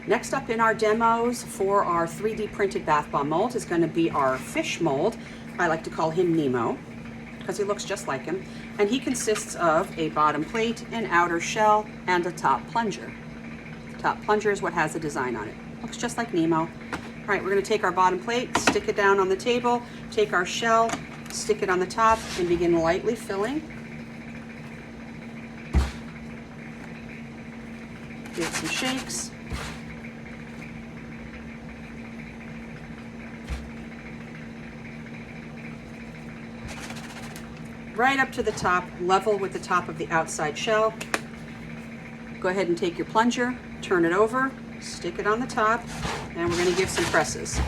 Next up in our demos for our 3D printed bath bomb mold is going to be our fish mold. I like to call him Nemo because he looks just like him. And he consists of a bottom plate, an outer shell, and a top plunger. The top plunger is what has the design on it. Looks just like Nemo. All right, we're going to take our bottom plate, stick it down on the table, take our shell, stick it on the top, and begin lightly filling. Give it some shakes. Right up to the top, level with the top of the outside shell. Go ahead and take your plunger, turn it over, stick it on the top, and we're going to give some presses.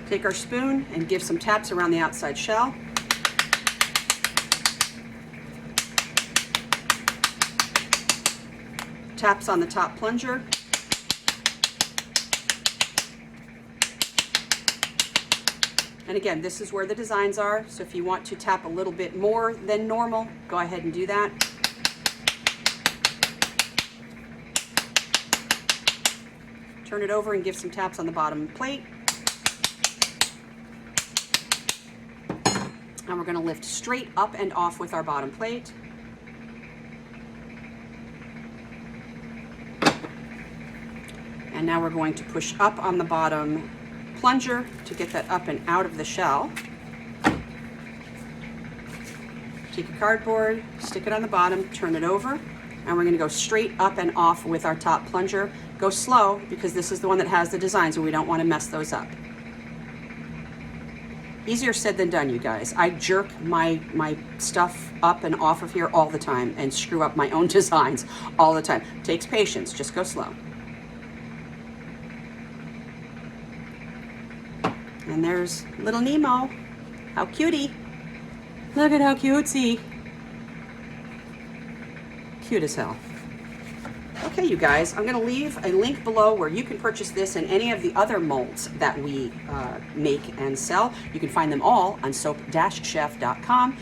Take our spoon and give some taps around the outside shell. Taps on the top plunger. And again, this is where the designs are, so if you want to tap a little bit more than normal, go ahead and do that. Turn it over and give some taps on the bottom plate. And we're going to lift straight up and off with our bottom plate. And now we're going to push up on the bottom plunger to get that up and out of the shell. Take a cardboard, stick it on the bottom, turn it over, and we're going to go straight up and off with our top plunger. Go slow because this is the one that has the design, so we don't want to mess those up. Easier said than done, you guys. I jerk my stuff up and off of here all the time and screw up my own designs all the time. Takes patience, just go slow. And there's little Nemo. How cutie. Look at how cutesy. Cute as hell. Okay, you guys, I'm going to leave a link below where you can purchase this and any of the other molds that we make and sell. You can find them all on soap-chef.com.